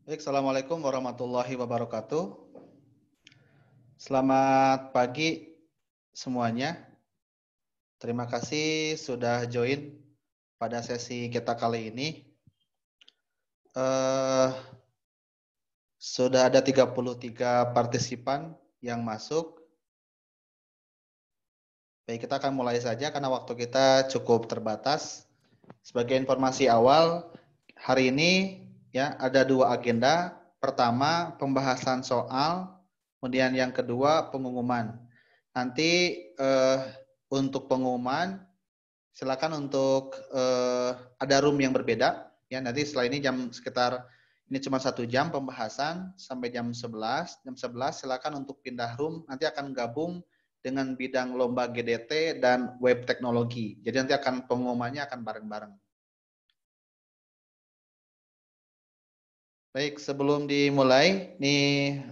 Baik, Assalamualaikum warahmatullahi wabarakatuh. Selamat pagi semuanya. Terima kasih sudah join pada sesi kita kali ini. Sudah ada 33 partisipan yang masuk. Baik, kita akan mulai saja karena waktu kita cukup terbatas. Sebagai informasi awal, hari ini ya ada dua agenda. Pertama, pembahasan soal, kemudian yang kedua pengumuman. Nanti untuk pengumuman silakan untuk ada room yang berbeda ya. Nanti setelah ini sekitar ini cuma 1 jam pembahasan sampai jam 11. Jam 11 silakan untuk pindah room. Nanti akan gabung dengan bidang lomba GDT dan web teknologi. Jadi nanti akan pengumumannya akan bareng-bareng. Baik, sebelum dimulai, nih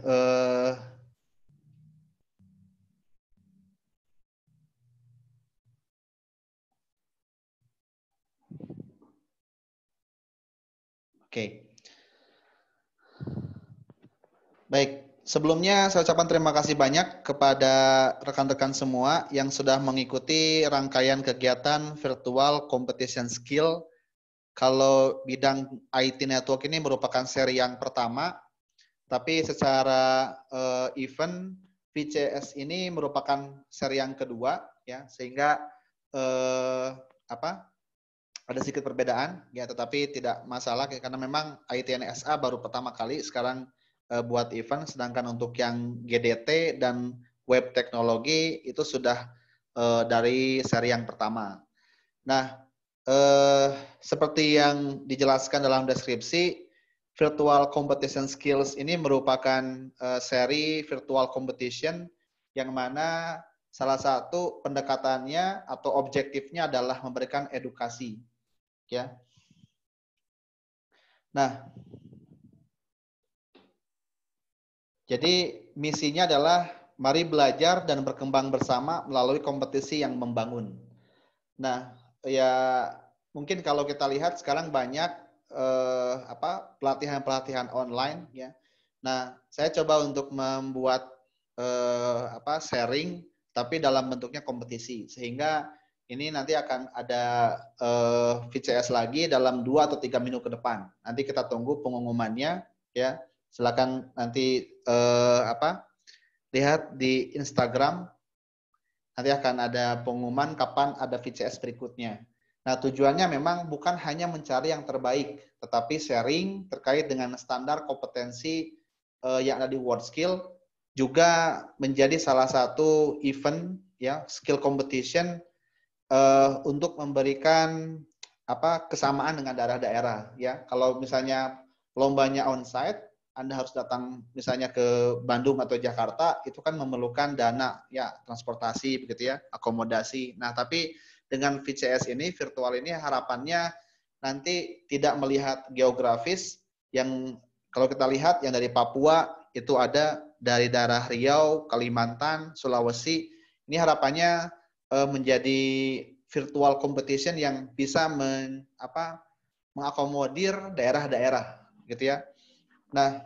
oke. Baik, sebelumnya saya ucapkan terima kasih banyak kepada rekan-rekan semua yang sudah mengikuti rangkaian kegiatan virtual competition skill. Kalau bidang IT network ini merupakan seri yang pertama, tapi secara event VCS ini merupakan seri yang kedua, ya, sehingga ada sedikit perbedaan, ya, tetapi tidak masalah karena memang IT NSA baru pertama kali sekarang buat event, sedangkan untuk yang GDT dan web teknologi itu sudah dari seri yang pertama. Nah, seperti yang dijelaskan dalam deskripsi, virtual competition skills ini merupakan seri virtual competition yang mana salah satu pendekatannya atau objektifnya adalah memberikan edukasi, ya. Nah, jadi misinya adalah mari belajar dan berkembang bersama melalui kompetisi yang membangun. Nah, ya mungkin kalau kita lihat sekarang banyak pelatihan-pelatihan online, ya. Nah, saya coba untuk membuat sharing tapi dalam bentuknya kompetisi, sehingga ini nanti akan ada VCS lagi dalam 2 atau 3 minggu ke depan. Nanti kita tunggu pengumumannya, ya. Silakan nanti lihat di Instagram. Nanti akan ada pengumuman kapan ada VCS berikutnya. Nah, tujuannya memang bukan hanya mencari yang terbaik, tetapi sharing terkait dengan standar kompetensi yang ada di WorldSkill, juga menjadi salah satu event, ya, skill competition untuk memberikan kesamaan dengan daerah-daerah, ya. Kalau misalnya lombanya onsite, Anda harus datang misalnya ke Bandung atau Jakarta, itu kan memerlukan dana, ya, transportasi begitu ya, akomodasi. Nah, tapi dengan VCS ini, virtual ini, harapannya nanti tidak melihat geografis, yang kalau kita lihat yang dari Papua itu ada, dari daerah Riau, Kalimantan, Sulawesi. Ini harapannya menjadi virtual competition yang bisa mengakomodir daerah-daerah, gitu ya. Nah,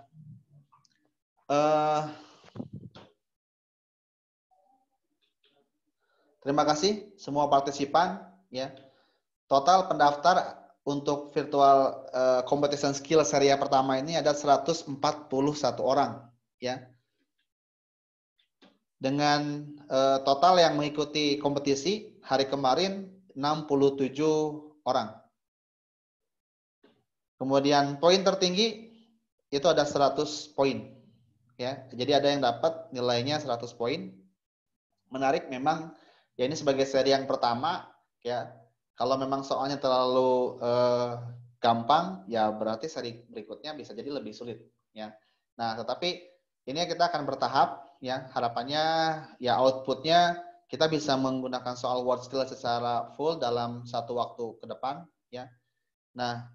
terima kasih semua partisipan, ya. Total pendaftar untuk virtual competition skill seri pertama ini ada 141 orang, ya. Dengan total yang mengikuti kompetisi hari kemarin 67 orang. Kemudian poin tertinggi itu ada 100 poin, ya. Jadi ada yang dapat nilainya 100 poin. Menarik memang, ya, ini sebagai seri yang pertama, ya. Kalau memang soalnya terlalu gampang, ya berarti seri berikutnya bisa jadi lebih sulit, ya. Nah, tetapi ini kita akan bertahap, ya. Harapannya ya outputnya kita bisa menggunakan soal WorldSkill secara full dalam satu waktu ke depan, ya. Nah,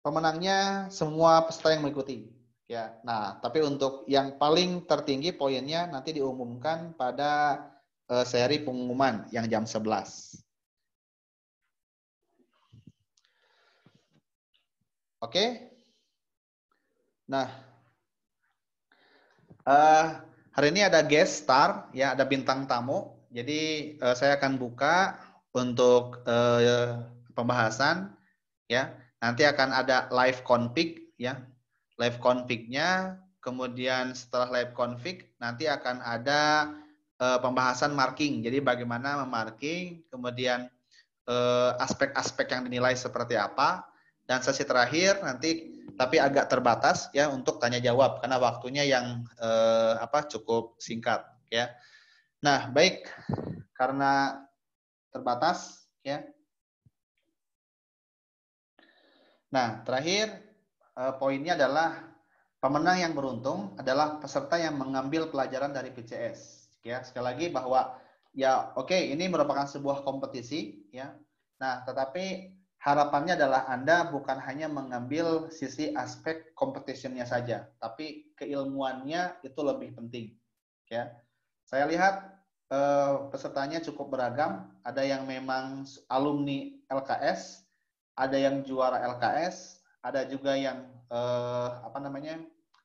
pemenangnya semua peserta yang mengikuti, ya. Nah, tapi untuk yang paling tertinggi poinnya nanti diumumkan pada seri pengumuman yang jam 11. Oke. Nah, hari ini ada guest star, ya, ada bintang tamu. Jadi saya akan buka untuk pembahasan, ya. Nanti akan ada live config, ya, live config-nya. Kemudian setelah live config, nanti akan ada pembahasan marking. Jadi bagaimana memarking, kemudian aspek-aspek yang dinilai seperti apa, dan sesi terakhir nanti tapi agak terbatas ya untuk tanya jawab karena waktunya yang cukup singkat ya. Nah, baik, karena terbatas ya. Nah, terakhir poinnya adalah pemenang yang beruntung adalah peserta yang mengambil pelajaran dari PCS. Ya, sekali lagi bahwa ya oke, ini merupakan sebuah kompetisi ya. Nah, tetapi harapannya adalah Anda bukan hanya mengambil sisi aspek competition-nya saja, tapi keilmuannya itu lebih penting ya. Saya lihat pesertanya cukup beragam, ada yang memang alumni LKS, ada yang juara LKS, ada juga yang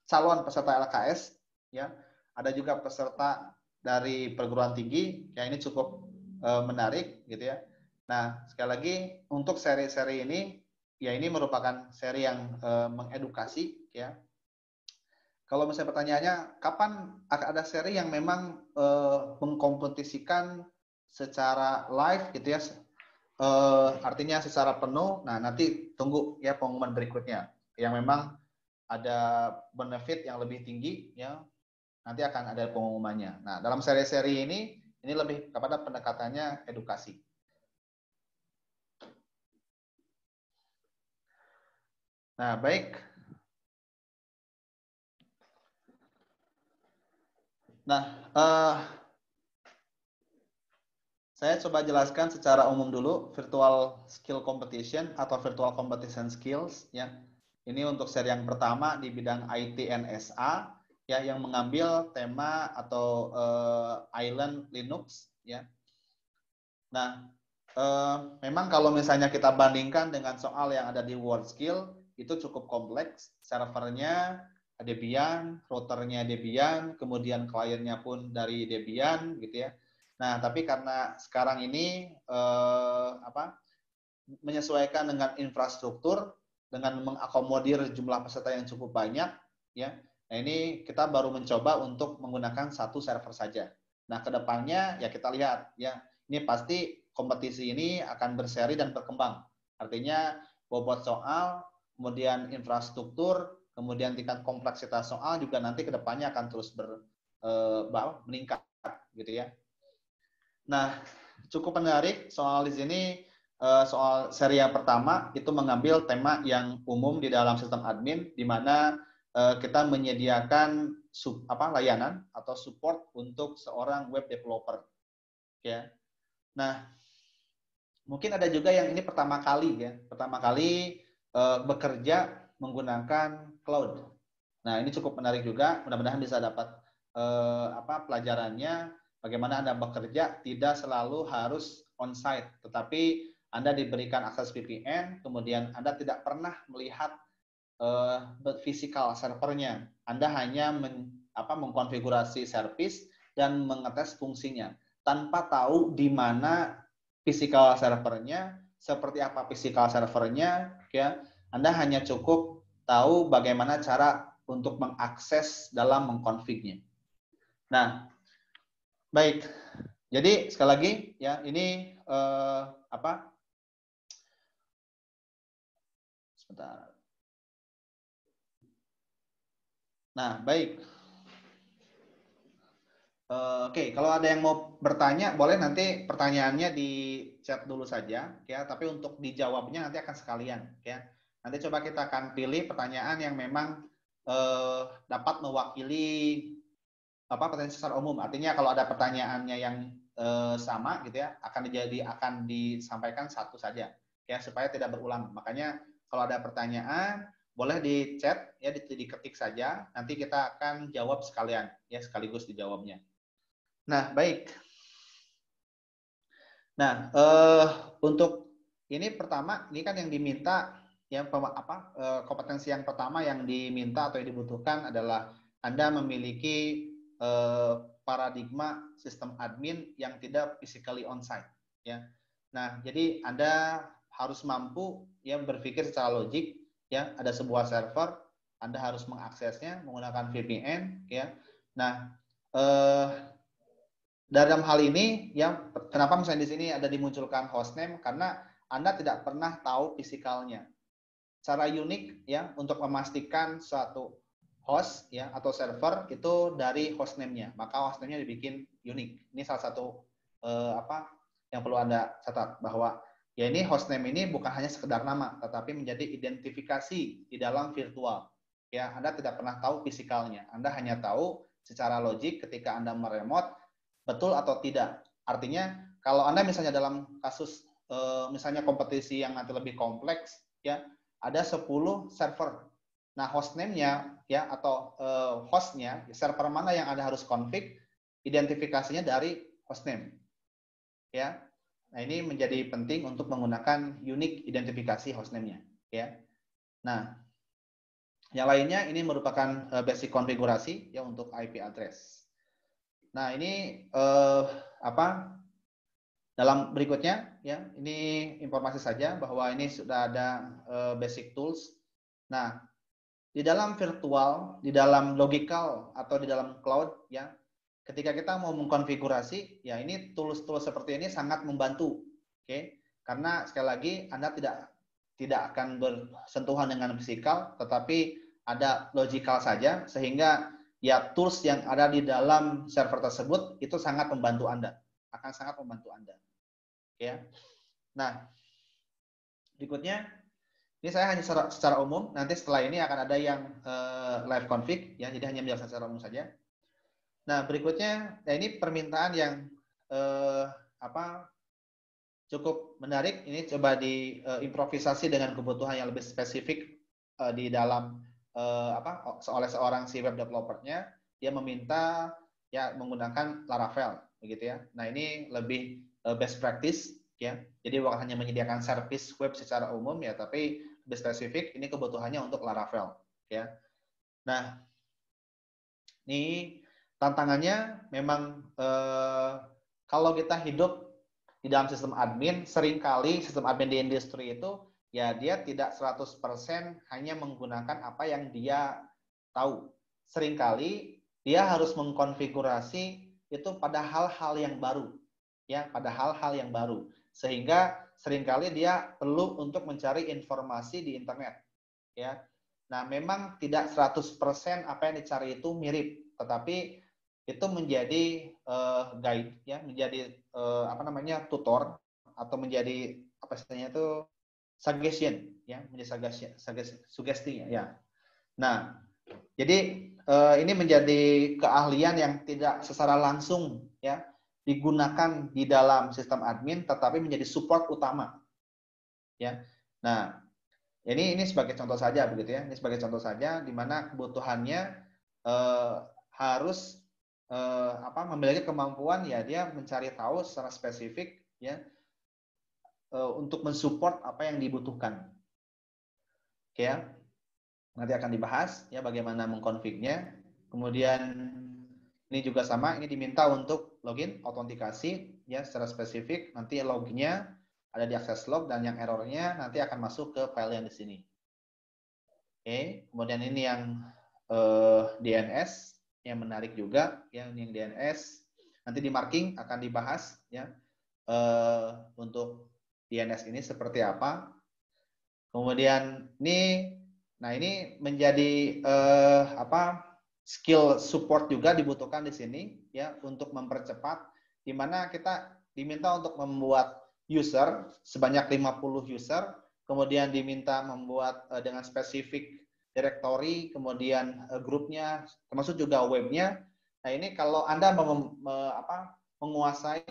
calon peserta LKS, ya, ada juga peserta dari perguruan tinggi, ya ini cukup menarik, gitu ya. Nah, sekali lagi untuk seri-seri ini, ya ini merupakan seri yang mengedukasi, ya. Kalau misalnya pertanyaannya, kapan akan ada seri yang memang mengkompetisikan secara live, gitu ya, artinya secara penuh. Nah, nanti tunggu ya pengumuman berikutnya yang memang ada benefit yang lebih tinggi ya. Nanti akan ada pengumumannya. Nah, dalam seri-seri ini lebih kepada pendekatannya edukasi. Nah, baik. Nah, saya coba jelaskan secara umum dulu virtual skill competition atau virtual competition skills ya. Ini untuk seri yang pertama di bidang IT NSA ya yang mengambil tema atau island Linux ya. Nah, memang kalau misalnya kita bandingkan dengan soal yang ada di WorldSkill itu cukup kompleks. Servernya Debian, routernya Debian, kemudian kliennya pun dari Debian gitu ya. Nah, tapi karena sekarang ini menyesuaikan dengan infrastruktur, dengan mengakomodir jumlah peserta yang cukup banyak, ya. Nah, ini kita baru mencoba untuk menggunakan satu server saja. Nah, kedepannya ya kita lihat, ya, ini pasti kompetisi ini akan berseri dan berkembang. Artinya bobot soal, kemudian infrastruktur, kemudian tingkat kompleksitas soal juga nanti kedepannya akan terus meningkat, gitu ya. Nah, cukup menarik soal di sini. Soal seri yang pertama itu mengambil tema yang umum di dalam sistem admin, di mana kita menyediakan layanan atau support untuk seorang web developer. Ya. Nah, mungkin ada juga yang ini pertama kali bekerja menggunakan cloud. Nah, ini cukup menarik juga. Mudah-mudahan bisa dapat pelajarannya. Bagaimana Anda bekerja tidak selalu harus on-site, tetapi Anda diberikan akses VPN, kemudian Anda tidak pernah melihat physical servernya. Anda hanya mengkonfigurasi service dan mengetes fungsinya, tanpa tahu di mana physical servernya, seperti apa physical servernya, ya. Anda hanya cukup tahu bagaimana cara untuk mengakses dalam mengkonfignya. Nah, baik. Jadi sekali lagi ya ini sebentar. Nah, baik. Oke, kalau ada yang mau bertanya, boleh nanti pertanyaannya di chat dulu saja, ya. Tapi untuk dijawabnya nanti akan sekalian, ya. Nanti coba kita akan pilih pertanyaan yang memang dapat mewakili pertanyaan secara umum. Artinya kalau ada pertanyaannya yang sama gitu ya, akan disampaikan satu saja ya supaya tidak berulang. Makanya kalau ada pertanyaan boleh di chat ya, diketik saja, nanti kita akan jawab sekalian ya, sekaligus dijawabnya. Nah, baik. Nah, untuk ini pertama ini kan yang diminta kompetensi yang pertama yang diminta atau yang dibutuhkan adalah Anda memiliki paradigma sistem admin yang tidak physically on-site. Ya. Nah, jadi Anda harus mampu ya berpikir secara logik. Ya, ada sebuah server, Anda harus mengaksesnya menggunakan VPN. Ya. Nah, dalam hal ini, ya kenapa misalnya di sini ada dimunculkan hostname? Karena Anda tidak pernah tahu fisikalnya. Cara unik ya untuk memastikan suatu host ya atau server itu dari hostname-nya, maka hostname-nya dibikin unik. Ini salah satu yang perlu Anda catat, bahwa ya ini hostname ini bukan hanya sekedar nama, tetapi menjadi identifikasi di dalam virtual. Ya, Anda tidak pernah tahu fisikalnya. Anda hanya tahu secara logik ketika Anda meremote betul atau tidak. Artinya kalau Anda misalnya dalam kasus misalnya kompetisi yang nanti lebih kompleks ya, ada 10 server. Nah, hostname-nya ya atau hostnya, server mana yang Anda harus config, identifikasinya dari hostname. Ya. Nah, ini menjadi penting untuk menggunakan unique identifikasi hostname-nya, ya. Nah, yang lainnya ini merupakan basic konfigurasi ya untuk IP address. Nah, ini dalam berikutnya ya, ini informasi saja bahwa ini sudah ada basic tools. Nah, di dalam virtual, di dalam logical atau di dalam cloud ya, ketika kita mau mengkonfigurasi ya, ini tools-tools seperti ini sangat membantu. Oke? Karena sekali lagi Anda tidak akan bersentuhan dengan fisikal, tetapi ada logical saja, sehingga ya tools yang ada di dalam server tersebut itu sangat membantu Anda, akan sangat membantu Anda. Ya. Nah, berikutnya ini saya hanya secara umum. Nanti setelah ini akan ada yang live config, ya. Jadi hanya menjelaskan secara umum saja. Nah, berikutnya, nah ini permintaan yang cukup menarik. Ini coba diimprovisasi dengan kebutuhan yang lebih spesifik di dalam oleh seorang si web developer-nya. Dia meminta ya menggunakan Laravel, begitu ya. Nah, ini lebih best practice ya. Jadi bukan hanya menyediakan service web secara umum ya, tapi lebih spesifik ini kebutuhannya untuk Laravel ya. Nah, ini tantangannya memang kalau kita hidup di dalam sistem admin, seringkali sistem admin di industri itu ya dia tidak 100% hanya menggunakan apa yang dia tahu. Seringkali dia harus mengkonfigurasi itu pada hal-hal yang baru. Ya, pada hal-hal yang baru. Sehingga seringkali dia perlu untuk mencari informasi di internet. Ya. Nah, memang tidak 100% apa yang dicari itu mirip, tetapi itu menjadi guide ya, menjadi tutor atau menjadi apa istilahnya itu suggestion ya, menjadi sugesti ya. Nah, jadi ini menjadi keahlian yang tidak secara langsung ya digunakan di dalam sistem admin, tetapi menjadi support utama. Ya. Nah, ini sebagai contoh saja begitu ya. Ini sebagai contoh saja di mana kebutuhannya harus memiliki kemampuan ya dia mencari tahu secara spesifik ya untuk mensupport apa yang dibutuhkan. Oke ya. Nanti akan dibahas ya bagaimana mengkonfignya. Kemudian ini juga sama, ini diminta untuk login, autentikasi ya secara spesifik. Nanti lognya ada di access log dan yang errornya nanti akan masuk ke file yang di sini. Oke, kemudian ini yang DNS yang menarik juga, yang DNS nanti di marking akan dibahas ya untuk DNS ini seperti apa. Kemudian ini, nah ini menjadi skill support juga dibutuhkan di sini ya untuk mempercepat, di mana kita diminta untuk membuat user sebanyak 50 user, kemudian diminta membuat dengan spesifik directory, kemudian grupnya, termasuk juga webnya. Nah ini kalau Anda menguasai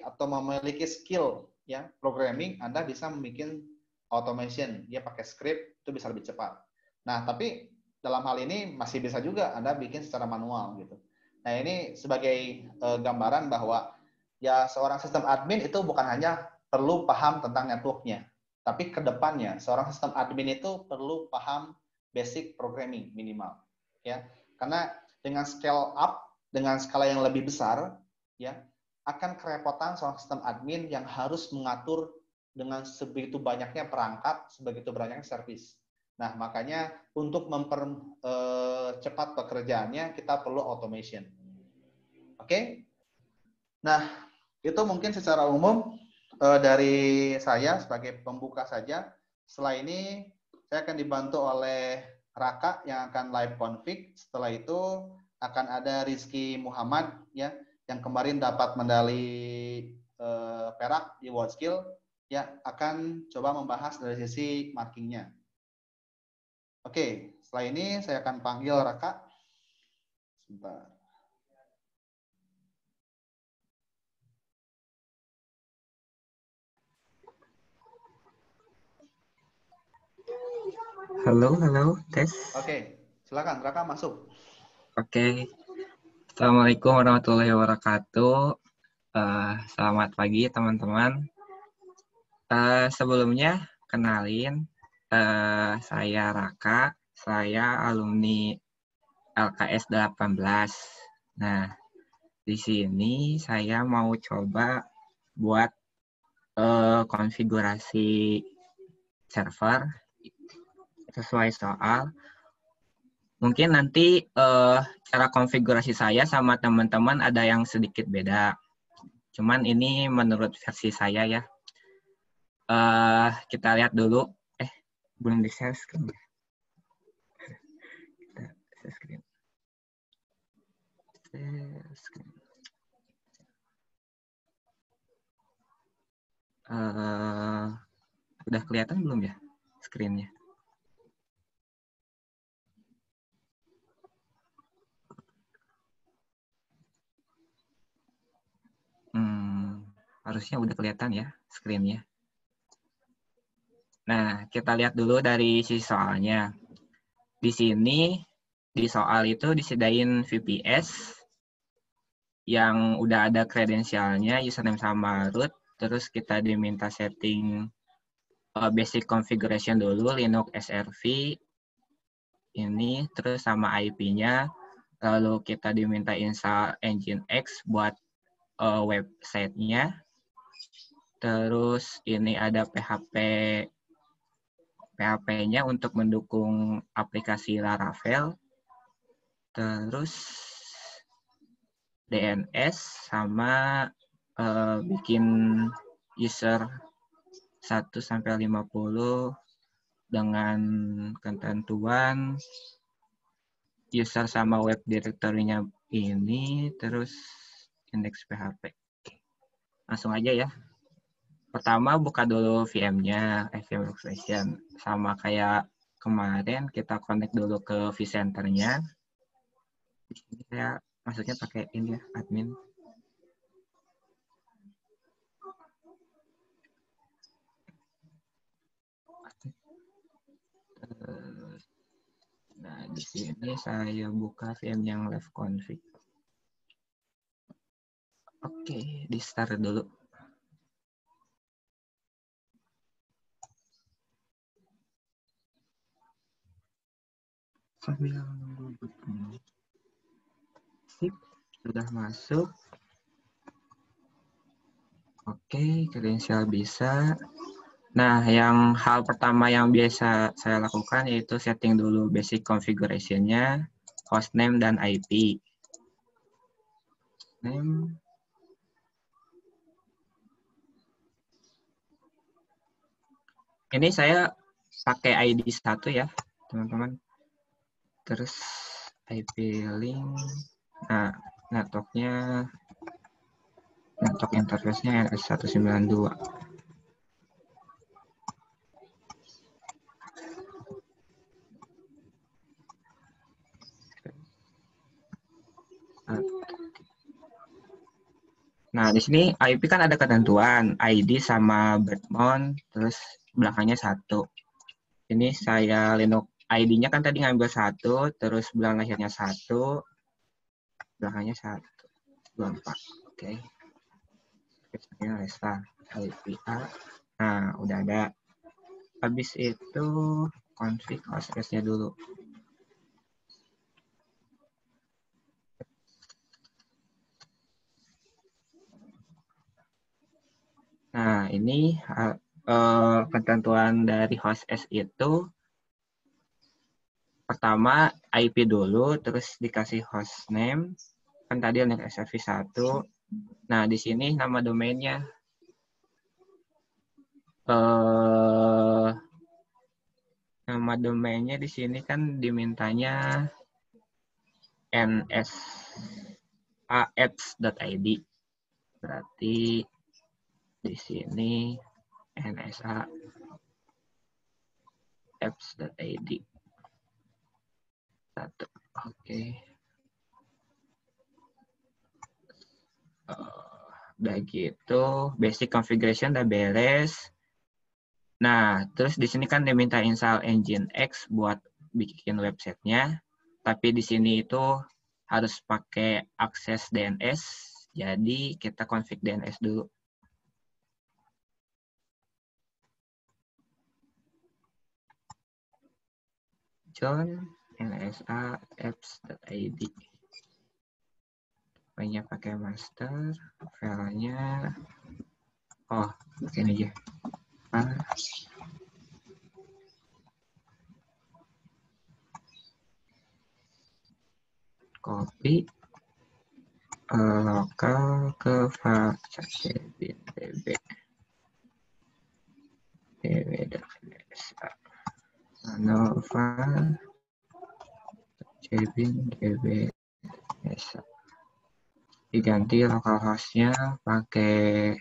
atau memiliki skill ya programming, Anda bisa membuat automation, dia pakai script itu bisa lebih cepat. Nah tapi dalam hal ini masih bisa juga Anda bikin secara manual gitu. Nah ini sebagai gambaran bahwa ya seorang sistem admin itu bukan hanya perlu paham tentang networknya, Tapi ke depannya seorang sistem admin itu perlu paham basic programming minimal, ya. Karena dengan scale up, dengan skala yang lebih besar, ya, akan kerepotan seorang sistem admin yang harus mengatur dengan sebegitu banyaknya perangkat, sebegitu banyaknya service. Nah, makanya untuk mempercepat pekerjaannya kita perlu automation. Oke? Nah, itu mungkin secara umum dari saya sebagai pembuka saja. Setelah ini saya akan dibantu oleh Raka yang akan live config. Setelah itu akan ada Rizky Muhammad ya yang kemarin dapat medali perak di WorldSkill ya akan coba membahas dari sisi markingnya. Oke, setelah ini saya akan panggil Raka. Sebentar. Halo, tes. Oke, silakan Raka masuk. Oke. Assalamualaikum warahmatullahi wabarakatuh. Selamat pagi teman-teman. Sebelumnya kenalin, saya Raka, saya alumni LKS 18. Nah, di sini saya mau coba buat konfigurasi server sesuai soal. Mungkin nanti cara konfigurasi saya sama teman-teman ada yang sedikit beda. Cuman ini menurut versi saya ya. Kita lihat dulu. Belum di share screen. Kita share screen. Udah kelihatan belum ya screen-nya? Harusnya udah kelihatan ya screen-nya. Nah, kita lihat dulu dari sisi soalnya. Di sini, di soal itu disediain VPS yang udah ada kredensialnya, username sama root. Terus kita diminta setting basic configuration dulu, Linux SRV. Ini, terus sama IP-nya. Lalu kita diminta install Nginx buat website-nya. Terus ini ada PHP-nya untuk mendukung aplikasi Laravel. Terus DNS sama bikin user 1-50 dengan ketentuan user sama web directory-nya ini, terus indeks PHP. Langsung aja ya. Pertama buka dulu VM-nya, VM Workstation. Sama kayak kemarin kita connect dulu ke vCenter-nya. Di sini saya masuknya pakai ini ya, admin. Nah, di sini saya buka VM yang live config. Oke, di start dulu. Sambil nunggu bootnya. Sip, sudah masuk. Oke, kredensial bisa. Nah, hal pertama yang biasa saya lakukan yaitu setting dulu basic configuration-nya, hostname dan IP. Name. Ini saya pakai ID 1 ya, teman-teman. Terus IP link. Nah, network interface-nya RS192. Nah, di sini IP kan ada ketentuan, ID sama birthmonth, terus belakangnya 1. Ini saya Linux ID-nya kan tadi ngambil 1, terus bulan lahirnya 1, belakangnya 124. Oke. Restart IP A. Nah, udah ada. Habis itu config hostess-nya dulu. Nah, ini ketentuan dari hostess itu pertama IP dulu, terus dikasih hostname, kan tadi link SRV1. Nah, di sini nama domainnya. Nama domainnya di sini kan dimintanya nsa-apps.id. Berarti di sini nsa-apps.id. Satu. Oke. Udah gitu, basic configuration udah beres. Nah, terus di sini kan diminta install Nginx buat bikin websitenya. Tapi di sini itu harus pakai akses DNS. Jadi kita config DNS dulu. Join nsa-apps.id. Filenya pakai master, filenya ini aja. Copy lokal ke db db.sa Nova db.sa. Diganti localhost-nya pakai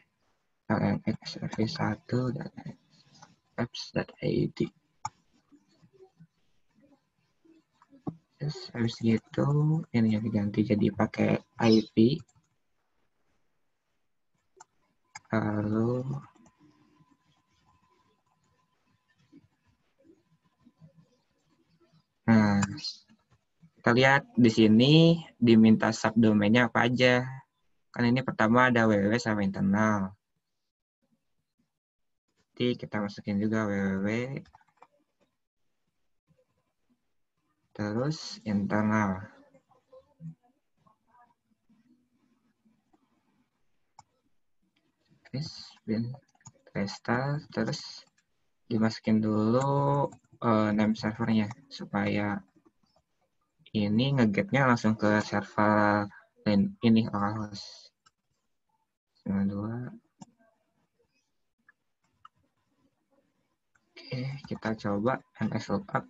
lnxrv1 dan apps.id. Terus habis gitu ini yang diganti jadi pakai IP. Lalu nah, kita lihat di sini diminta subdomainnya apa aja. Kan ini pertama ada www sama internal. Jadi kita masukin juga www. Terus internal. Restart, terus dimasukin dulu name servernya supaya ini ngegetnya langsung ke server ini localhost 92. Oke, kita coba nslookup.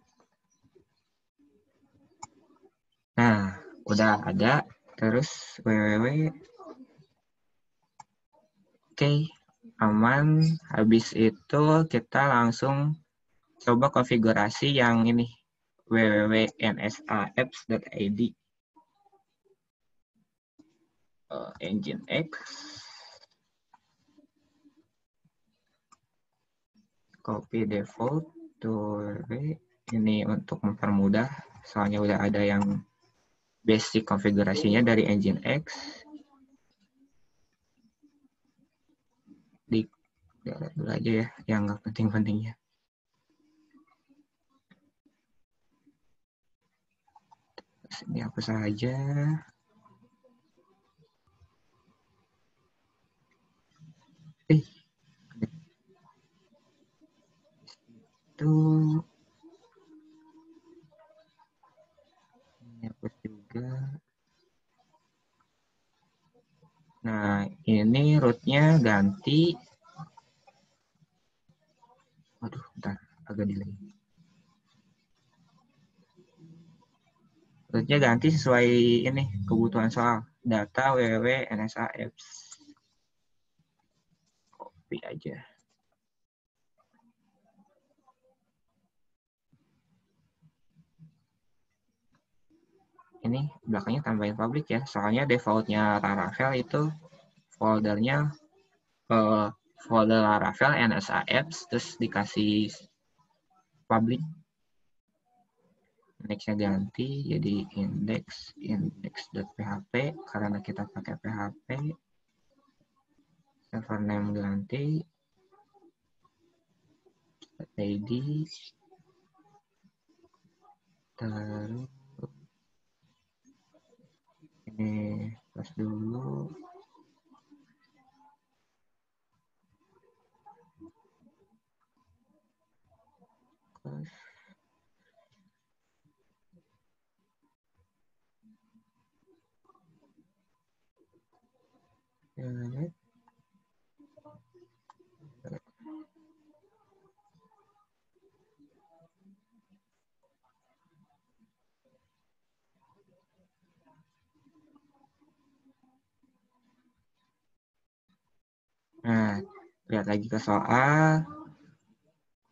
Nah, udah ada. Terus www. Oke, aman. Habis itu kita langsung coba konfigurasi yang ini, www.nsa-apps.id. Nginx. Copy default to www. Ini untuk mempermudah, soalnya udah ada yang basic konfigurasinya dari Nginx. Lihat dulu aja ya, yang nggak penting-pentingnya. Ini apa saja. Itu ini hapus juga. Nah, ini rootnya ganti. Waduh, bentar, agak delay. Rootnya ganti sesuai ini kebutuhan soal data www nsa apps. Copy aja. Ini belakangnya tambahin public ya, soalnya defaultnya Laravel itu foldernya folder Laravel nsa apps terus dikasih public. Indexnya ganti jadi index.php karena kita pakai PHP. Server name ganti. ID. Terus ini pas dulu. Terus delete. Nah, lihat lagi ke soal.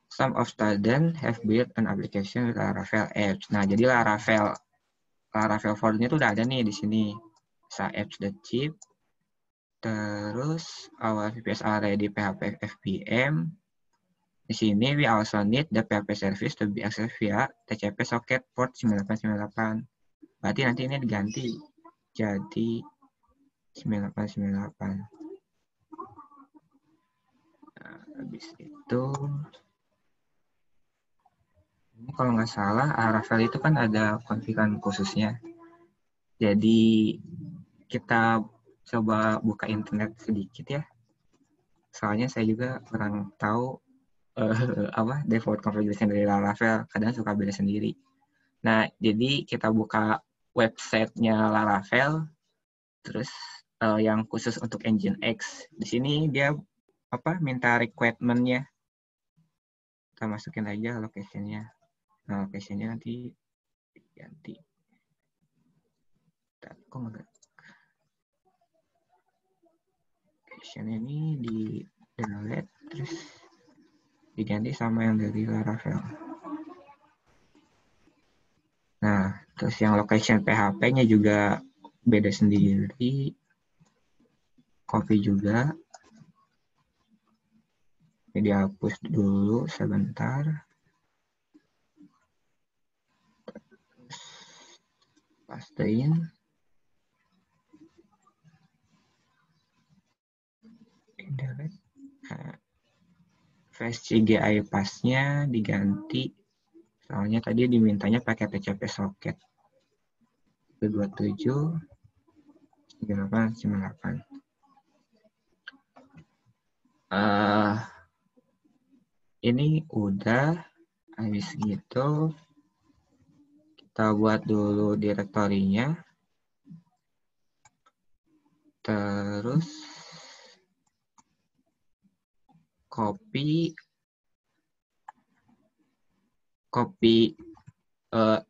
Some of students have built an application with Laravel apps. Nah, jadi Laravel 4-nya tuh udah ada nih di sini. Bisa apps.zip. Terus our VPS already PHP FPM. Di sini we also need the PHP service to be accessed via TCP socket port 9898. Berarti nanti ini diganti jadi 9898. Nah, habis itu ini kalau nggak salah Laravel itu kan ada konfigan khususnya. Jadi kita coba buka internet sedikit ya. Soalnya saya juga kurang tahu default configuration dari Laravel, kadang suka beda sendiri. Nah, jadi kita buka websitenya Laravel, terus yang khusus untuk Nginx. Di sini dia minta requirement-nya. Kita masukin aja location-nya. Nah, location-nya nanti diganti. Kok nggak? Location ini di delete, terus diganti sama yang dari Laravel. Nah, terus yang location PHP-nya juga beda sendiri. Copy juga. Ini dihapus dulu sebentar. Pastein. Delete. Nah, flash CGI pass-nya diganti. Soalnya tadi dimintanya pakai TCP socket. 27 9898. Ini udah. Habis gitu kita buat dulu direktorinya. Terus copy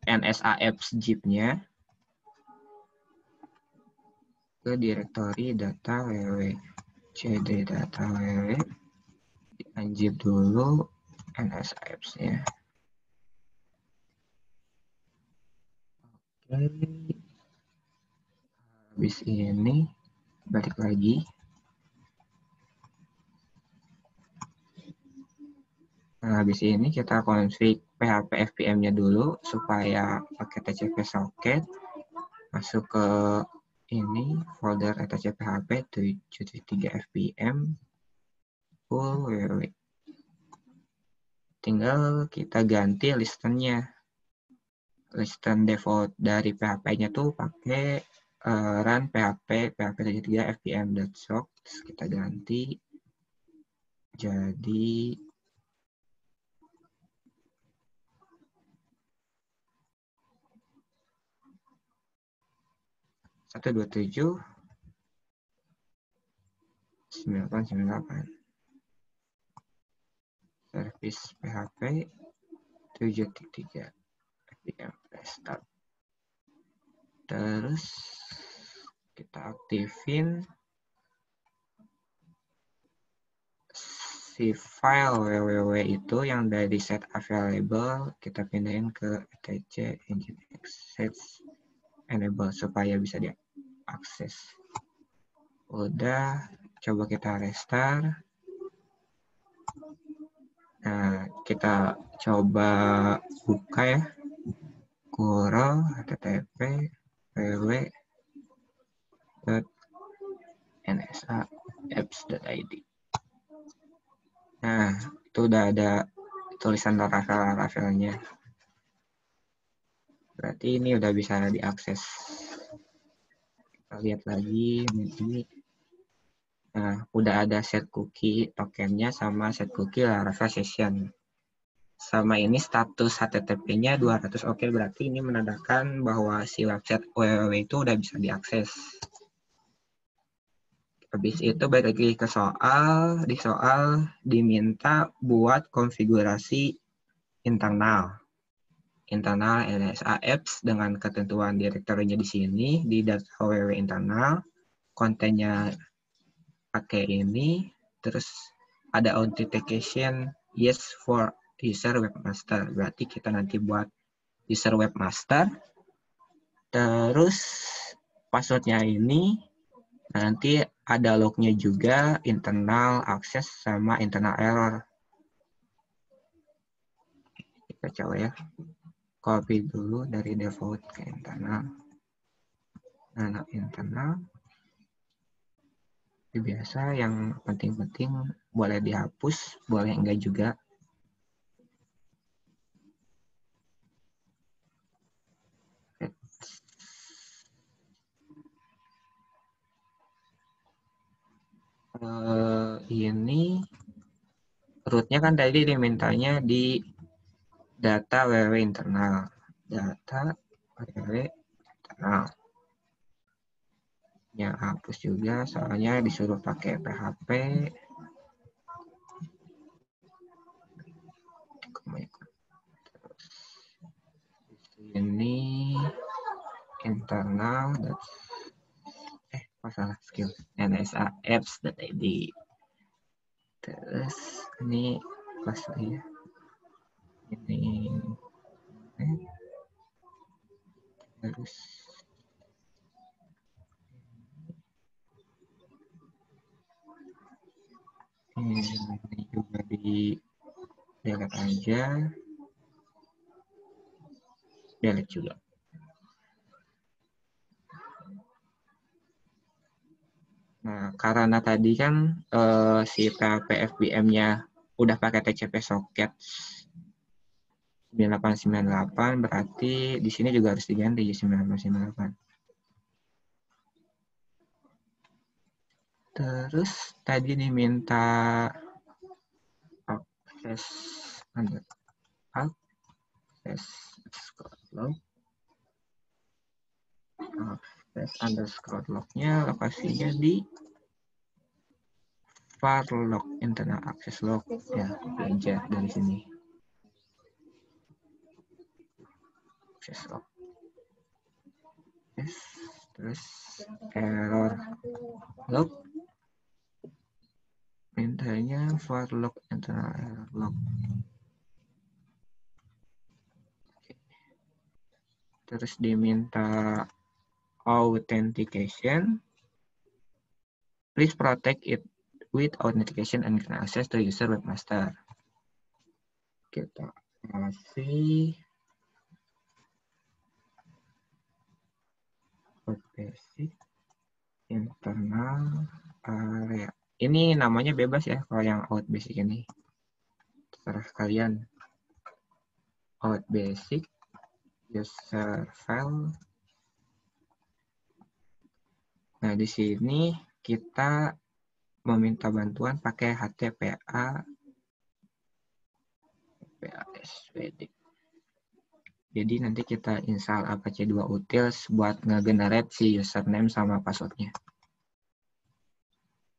NSApps zip-nya ke direktori data www. cd data www. Unzip dulu NSApps-nya. Oke. Habis ini balik lagi. Nah, habis ini kita config PHP FPM-nya dulu supaya pakai TCP socket. Masuk ke ini folder etcphp 73 fpm full www. Tinggal kita ganti listennya. Listen default dari PHP-nya tuh pakai run PHP 73 fpm.sock. Kita ganti jadi 127 9898. Service PHP 7.3 fpm restart. Terus kita aktifin si file www itu yang dari set available, kita pindahin ke etc nginx set enable supaya bisa diakses. Udah, coba kita restart. Nah, kita coba buka ya. Curl http www.nsapps.id. Nah, itu udah ada tulisan Laravel-nya. Berarti ini udah bisa diakses. Kita lihat lagi ini. Nah, udah ada set cookie tokennya sama set cookie Laravel session. Sama ini status HTTP-nya 200 oke, berarti ini menandakan bahwa si website www itu udah bisa diakses. Habis itu balik lagi ke soal, di soal diminta buat konfigurasi internal NSA apps dengan ketentuan direktorinya di sini di data www internal, kontennya pakai ini, terus ada authentication yes for user webmaster, berarti kita nanti buat user webmaster, terus passwordnya ini nanti ada lognya juga, internal access sama internal error. Kita coba ya, copy dulu dari default ke internal. Nah, internal biasa yang penting-penting boleh dihapus, boleh enggak juga. Ini rootnya kan tadi dimintanya di data www internal, data www internal. Ya hapus juga soalnya disuruh pakai PHP. Ini internal masalah skill NSA apps.id. Terus ini pas ya. Ini terus ini juga di delete aja, delete juga. Nah, karena tadi kan si PHP FBM-nya udah pakai TCP socket 9898, berarti di sini juga harus diganti 9898. Terus tadi diminta access underscore log-nya lokasinya di var log internal access log ya, aja dari sini access log. Yes. Terus error log mintanya var log internal error log. Terus diminta authentication, please protect it with authentication and grant access to user webmaster. Kita kasih basic internal area. Ini namanya bebas ya kalau yang out basic ini. Terserah kalian. Out basic user file. Nah, di sini kita meminta bantuan pakai HTPA SVD. Jadi nanti kita install Apache 2 Utils buat nge-generate si username sama passwordnya.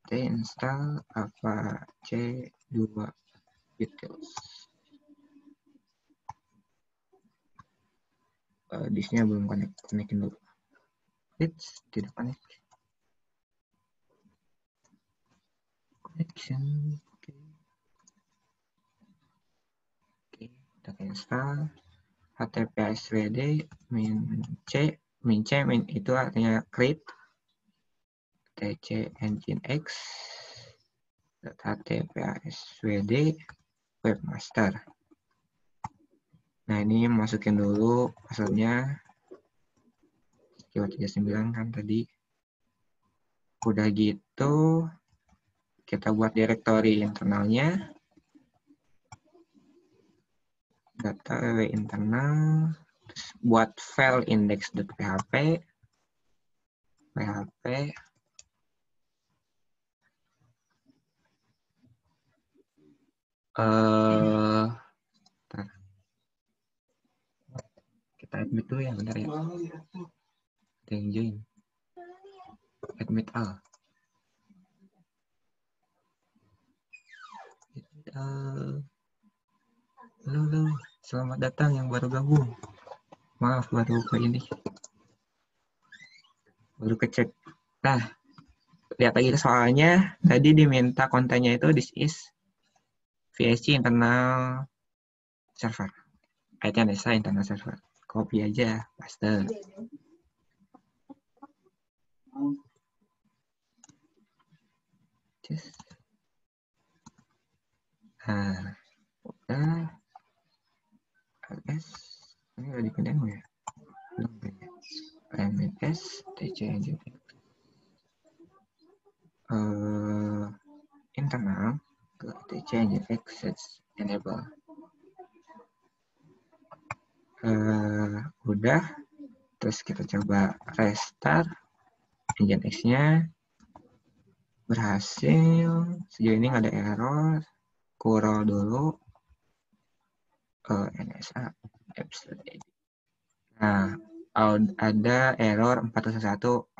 Kita install Apache 2 Utils. Disknya belum konekin dulu. It's tidak connect. Connection. Oke, kita install HTTP svd min c itu artinya create tc nginx HTTP svd webmaster. Nah, ini masukin dulu passwordnya 239 kan tadi. Udah gitu kita buat direktori internalnya. data www internal, terus buat file index.php, kita admit dulu ya, bentar ya. Ada yang join. Admit all. Halo, selamat datang yang baru gabung. Maaf, baru ke ini. Baru kecek. Nah, lihat lagi soalnya. Tadi diminta kontennya itu this is VSC internal server. ITNSA internal server. Copy aja, paste. Nah, udah. LS, ini udah dipindahin ya? MNS, TCNJ. Internal ke TCNJ access enable. Udah. Terus kita coba restart. Nginx-nya berhasil. Sejauh ini nggak ada error. Kurol dulu. NSA apps. Nah, ada error 401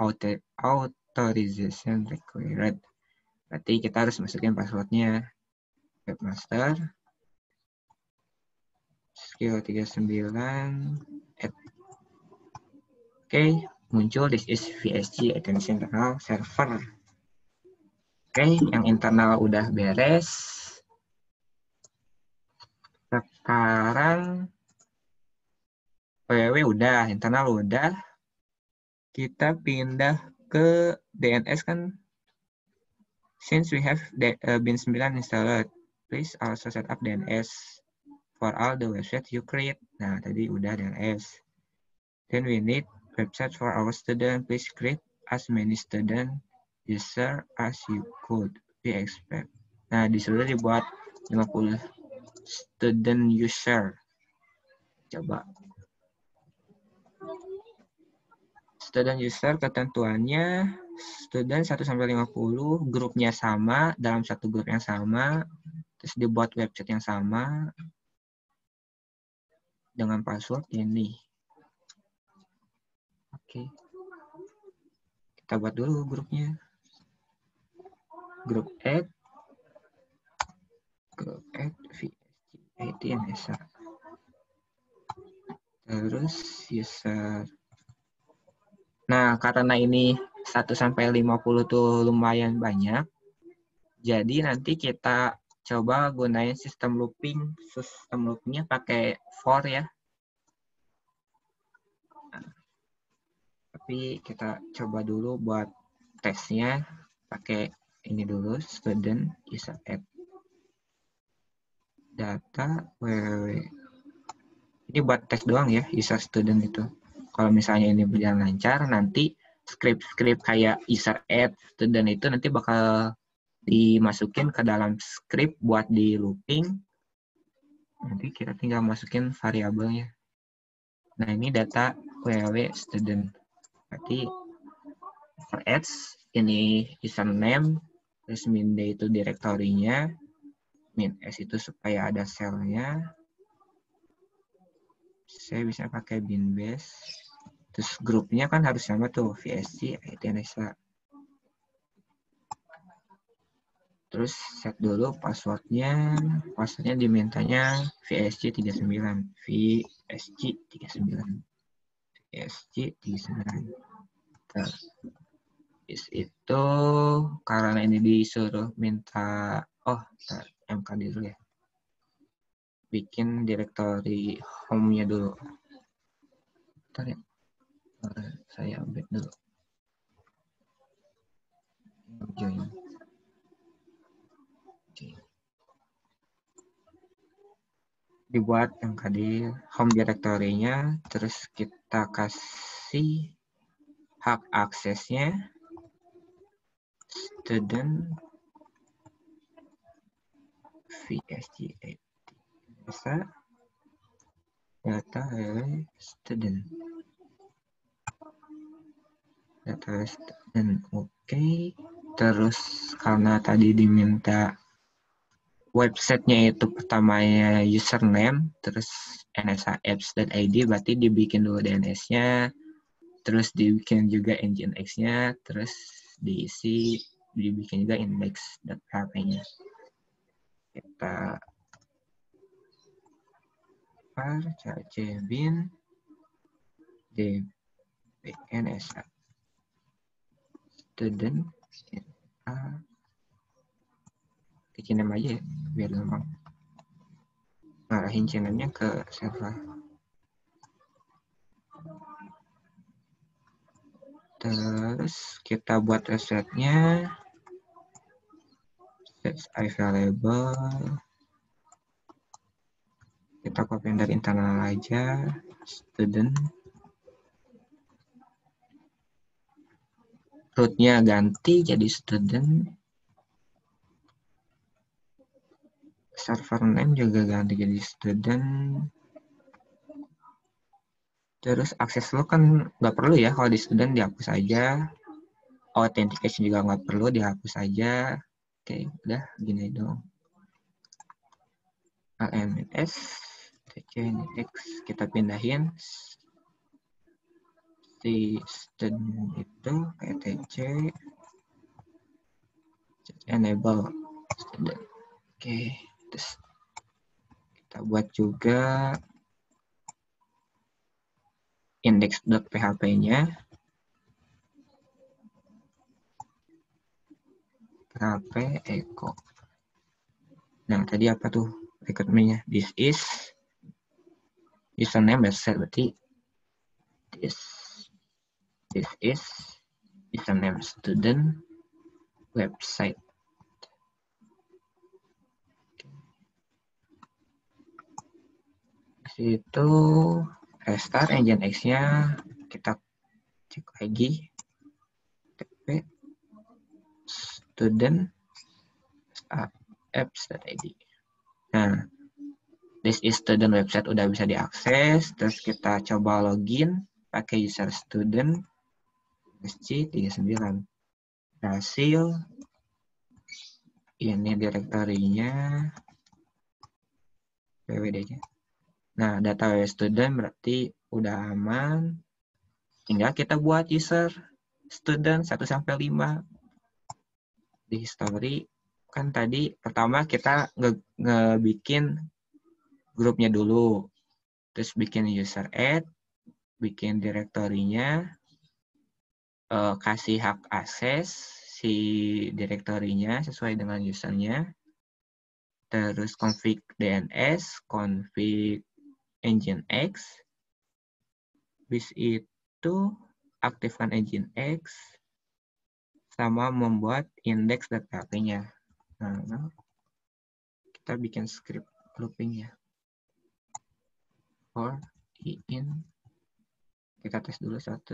authorization required. Berarti kita harus masukin passwordnya. Webmaster skill 39 add. Oke, muncul this is VSG attention internal server. Oke, yang internal udah beres. Sekarang PWW udah, internal udah. Kita pindah ke DNS kan. Since we have bin 9 installed, please also set up DNS for all the website you create. Nah, tadi udah DNS. Then we need website for our student. Please create as many student user as you could be expect. Nah, disuruh dibuat 50 student user. Coba. Student user ketentuannya student 1-50, grupnya sama, dalam satu grup yang sama, terus dibuat website yang sama dengan password ini. Oke. Kita buat dulu grupnya. Grup add VSG terus user. Nah, karena ini 1-50 tuh lumayan banyak, jadi nanti kita coba gunain sistem looping. Sistem loopingnya pakai for ya. Nah, tapi kita coba dulu buat tesnya pakai ini dulu, student user add data www. Ini buat tes doang ya, user student itu. Kalau misalnya ini berjalan lancar, nanti script-script kayak user add student itu nanti bakal dimasukin ke dalam script buat di looping. Nanti kita tinggal masukin variabelnya. Nah, ini data www student. Berarti for ads ini username, terus min d itu direktorinya, min s itu supaya ada selnya. Saya bisa pakai bin base. Terus grupnya kan harus sama tuh, VSG, ITNSA. Terus set dulu passwordnya. Passwordnya dimintanya VSG 39. VSG 39. VSG 39. Terus itu karena ini disuruh minta, MK dulu ya. Bikin direktori home-nya dulu. Bentar ya. Saya update dulu. Join. Dibuat yang tadi home directory-nya, terus kita kasih hak aksesnya student VSG bisa. data student. Data student, oke. Terus karena tadi diminta websitenya itu pertamanya username, terus nsa-apps.id, berarti dibikin dulu DNS-nya, terus dibikin juga nginx-nya, terus dibikin juga index.php-nya. Kita cbin dbnsa student kecinem aja ya, biar gampang ngarahin channelnya ke server. Terus kita buat websitenya, sets available, kita copy dari internal aja, student, rootnya ganti jadi student, server name juga ganti jadi student. Terus akses lo kan nggak perlu ya, kalau di student dihapus aja, authentication juga nggak perlu, dihapus aja. Oke, udah gini dong. LMS tcnx kita pindahin si student itu kayak tc enable student. Oke, terus kita buat juga index.php-nya, php echo. Nah, tadi apa tuh requirement-nya? This is username website, berarti this is username student website. Itu restart nginx-nya, kita cek lagi tp student apps.id. Nah, this is student website udah bisa diakses. Terus kita coba login pakai user student sc39. Hasil ini direktorinya, wwd-nya. Nah, data student berarti udah aman. Tinggal kita buat user student 1-5. Di history kan tadi pertama kita ngebikin grupnya dulu. Terus bikin user add, bikin direktorinya, kasih hak akses si direktorinya sesuai dengan usernya. Terus config DNS, config nginx. Bis itu aktifkan nginx sama membuat index.php-nya. Nah, kita bikin script looping-nya. For in, kita tes dulu 1-2.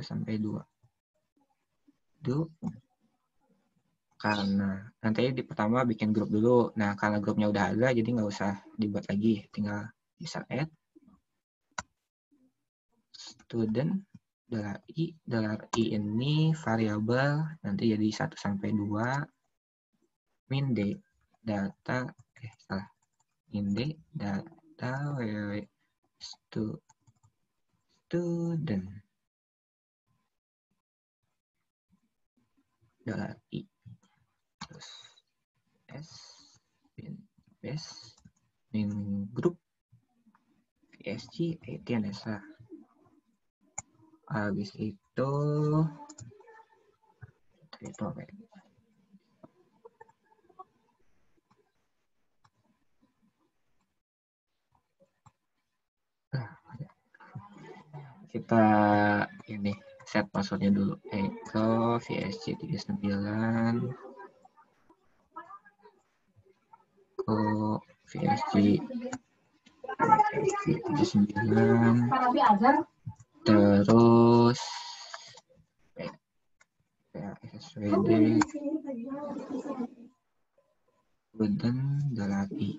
Karena nanti di pertama bikin grup dulu. Nah, karena grupnya udah ada, jadi nggak usah dibuat lagi. Tinggal user add student $i ini variabel nanti jadi 1-2 min d data min d data www student $i terus s min base min grup vsg etnsa. Habis itu kita ini set passwordnya dulu, echo vsg 39 echo vsg 39 terus swd student $i.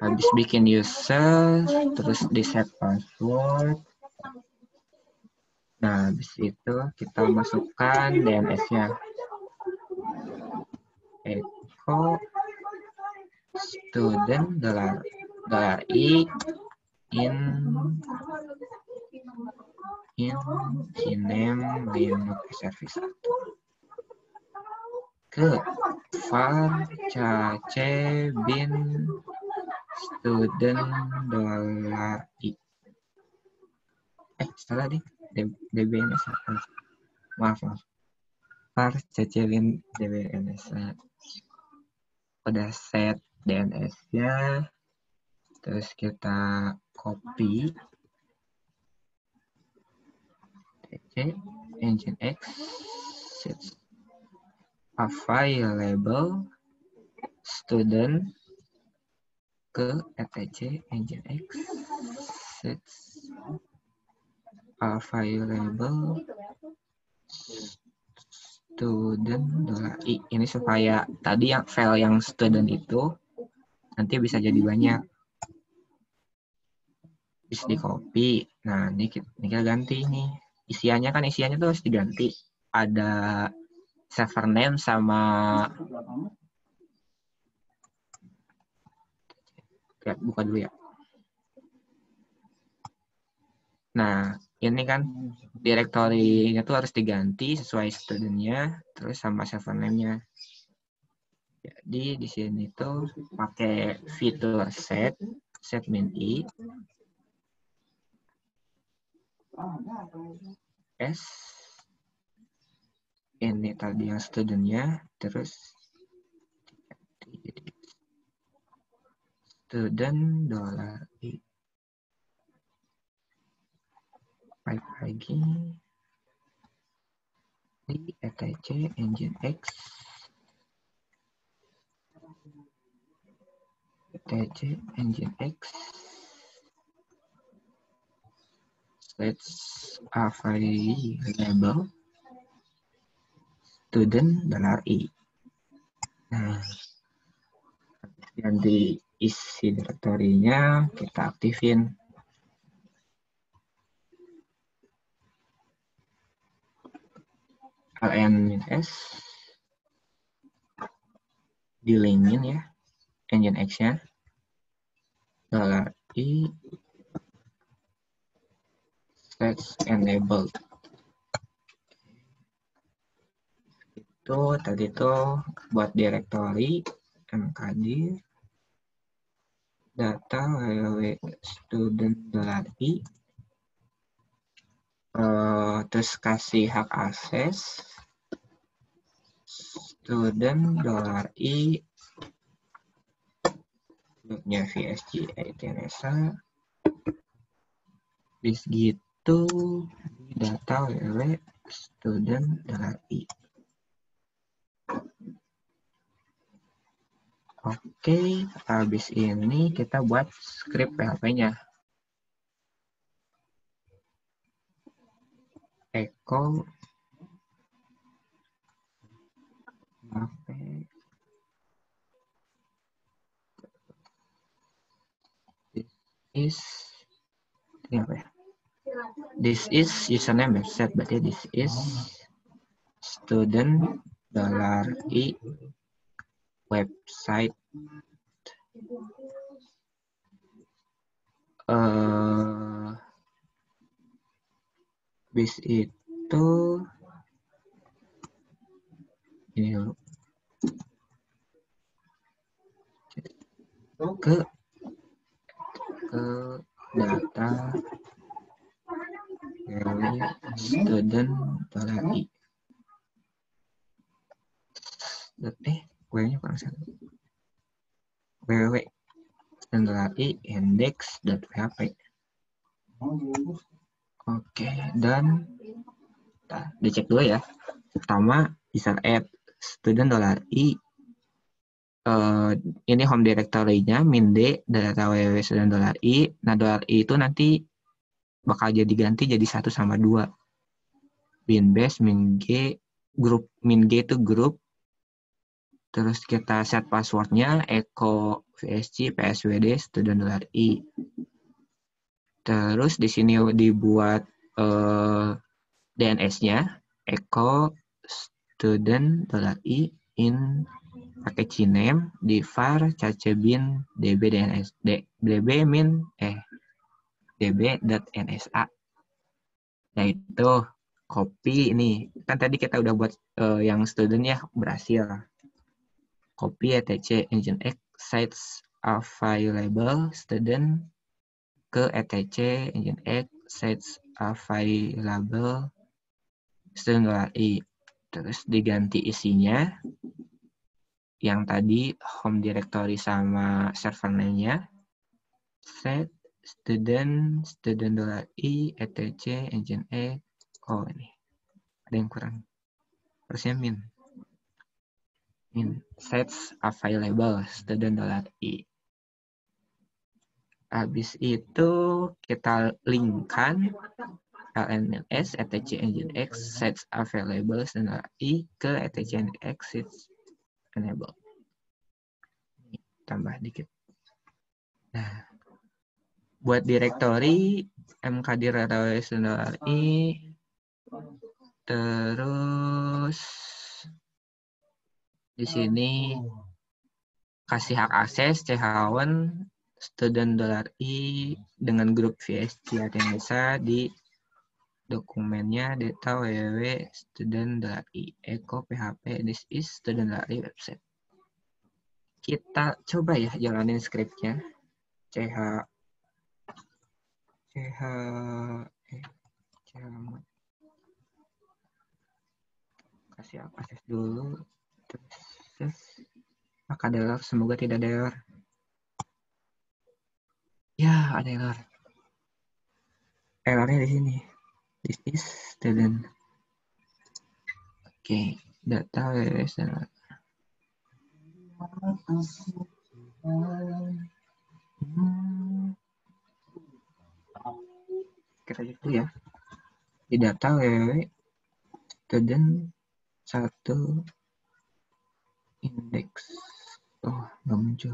Habis bikin user, terus di set password. Nah, habis itu kita masukkan DNS-nya. Echo student $i in name Linux service 1 ke var cache bin student $i. Salah deh, DBNS. Maaf. Var cache bin DBNS. Udah set DNS-nya, terus kita copy nginx available student ke etc nginx available student $i. Ini supaya tadi yang file yang student itu nanti bisa jadi banyak. Bisa di copy. Nah, ini kita ganti nih. Isiannya tuh harus diganti. Ada server name sama buka dulu ya. Nah, ini kan direktorinya tuh harus diganti sesuai studentnya, terus sama server name-nya. Jadi di sini tuh pakai fitur set min i s ini tadi yang studentnya, terus student $i. Baik lagi di etc nginx available student $i. Nah, yang diisi direktorinya kita aktifin. ln-s dilingin ya nginx-nya $i sets enabled. Itu tadi tuh buat direktori mkdir data www student $i, terus kasih hak akses student $i nya VSG ITNSA bis gitu data www student $i. Oke, habis ini kita buat script PHP-nya. Echo PHP this is username website, berarti this is student $i website. Bis itu ini dulu ke data student $i. W-nya kurang satu. www student$i index.php. Oke, dan dicek dulu ya. Pertama bisa add student $i. Ini home directory-nya min d data www student $i. Nah, $i itu nanti bakal jadi ganti jadi 1 sama 2. Bin base min g grup, min g itu grup, Terus kita set passwordnya echo VSC PSWD student.i. Terus di sini dibuat DNS-nya echo student.i in pakai cname di var cacebin db DNS db min db.nsa. Nah itu copy ini kan tadi kita udah buat yang student ya, berhasil. Copy etc nginx sites available student ke etc nginx sites available student.i. Terus diganti isinya yang tadi home directory sama server name-nya, set student.i etc nginx. Oh ini ada yang kurang, harusnya min sets available student.i. Habis itu kita linkkan lns etc nginx sets available student.i ke etc nginx sets enable. Tambah dikit. Nah, buat directory mkdir.i, terus di sini kasih hak akses ch1 student.i dengan grup VSC Atenesa di dokumennya data www student.i echo php this is student.i website. Kita coba ya jalanin skripnya. Kasih akses dulu. Terus maka ada error, semoga tidak ada error. Ya, ada error. Errornya di sini. This is student. Oke, data www. Kira gitu ya. Di data www student 1 index. Oh, nggak muncul.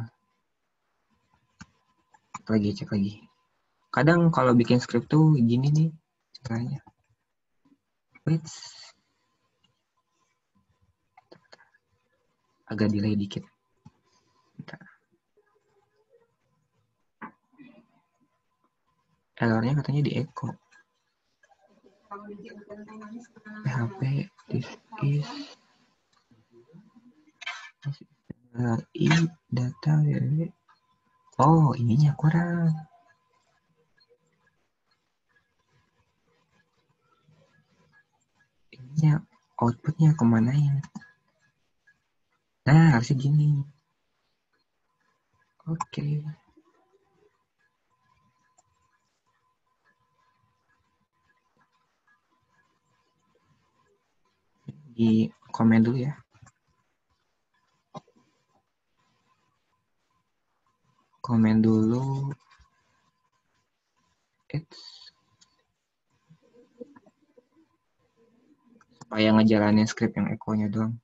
Cek lagi. Kadang kalau bikin script tuh gini nih caranya. Wait. Agak delay dikit. Bentar. Errornya katanya di echo. PHP this is i data www. Oh, ininya kurang. Ininya outputnya kemanain? Nah, harusnya gini. Oke. Di komen dulu ya. Komen dulu. Supaya ngejalanin script yang echo-nya doang.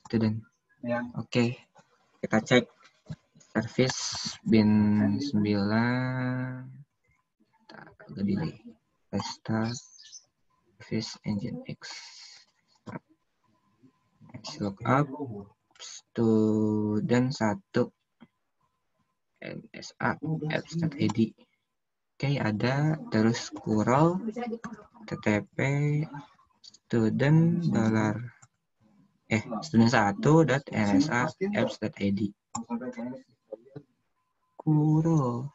Student. Ya. Oke. Kita cek service bin 9. Agak delay. Restart service nginx. Let's look up student 1 nsa apps.id. Oke, ada. Terus curl ttp student student1.nsa apps.id. Curl.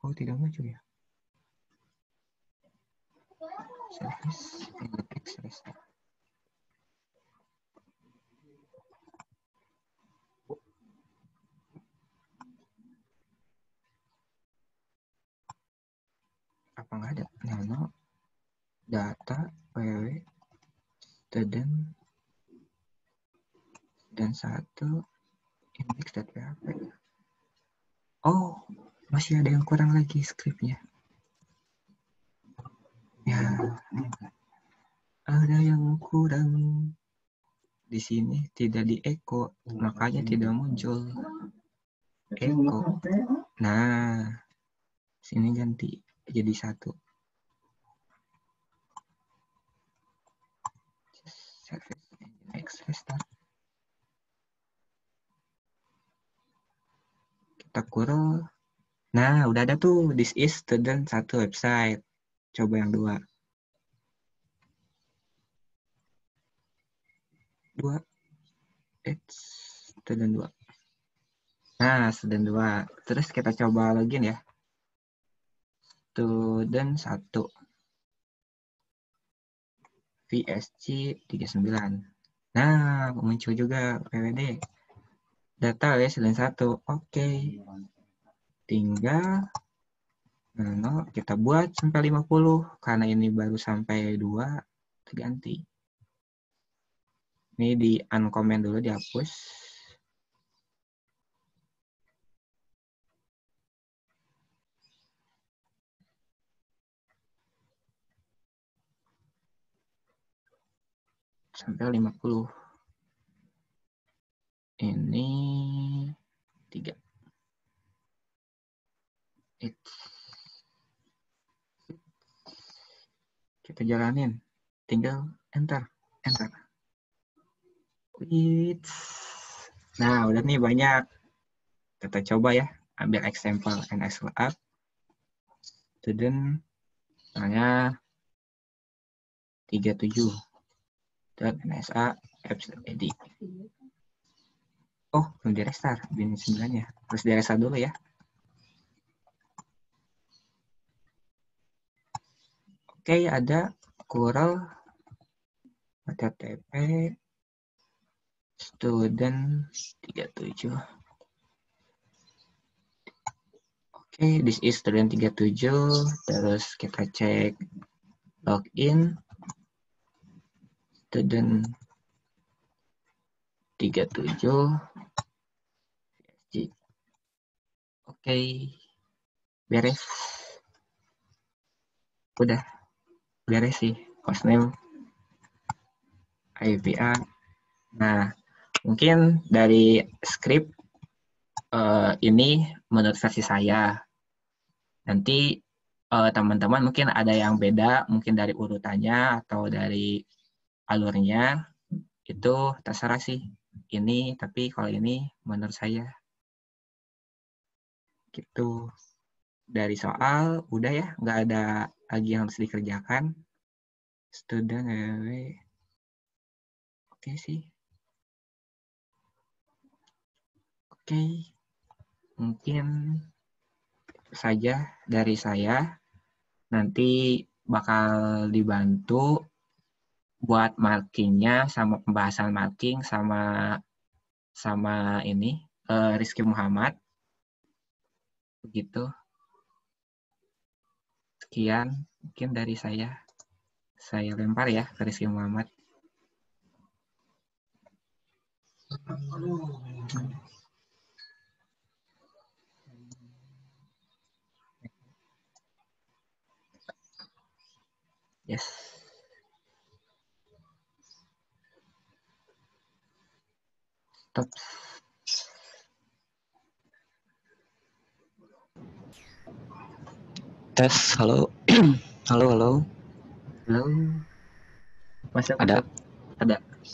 Oh, tidak maju ya. Service nginx restart. Apa nggak ada? Nano data www student dan 1 index.php. Oh, masih ada yang kurang lagi skripnya. Ya, ada yang kurang. di sini tidak di echo, makanya tidak muncul echo. Nah, sini ganti jadi 1. Service engine access start. Kita kurang. Nah, udah ada tuh. This is student 1 website. Coba yang 2. 2. It's student 2. Nah, student 2. Terus kita coba login ya. Student 1. VSC 39. Nah, muncul juga PWD. Data ya student 1. Oke. Tinggal kita buat sampai 50. Karena ini baru sampai 2, terganti. Ini di uncomment dulu, dihapus. Sampai 50. Ini 3. Kita jalanin. Tinggal enter. Nah, udah nih banyak. Kita coba ya. Ambil example NSL up. Student misalnya 37. Dan NSA apps.ed. Oh, belum di restart. Bin 9 ya. Terus di restart dulu ya. Oke, ada curl http student 37. Oke, this is student 37. Terus kita cek login student 37. Oke, beres. Udah beres sih. Hostname, IPA. Nah, mungkin dari script ini menurut versi saya. Nanti teman-teman mungkin ada yang beda, mungkin dari urutannya atau dari alurnya. Itu terserah sih. Ini, tapi kalau ini menurut saya. Gitu. Dari soal, udah ya, nggak ada lagi yang harus dikerjakan. Student, oke sih. Oke, mungkin itu saja dari saya. Nanti bakal dibantu buat markingnya sama pembahasan marking sama ini Rizky Muhammad. Begitu. Sekian mungkin dari saya. Saya lempar ya ke Rizky Muhammad. Yes. Stop. Tes, halo. Halo. Halo. Masuk. Ada.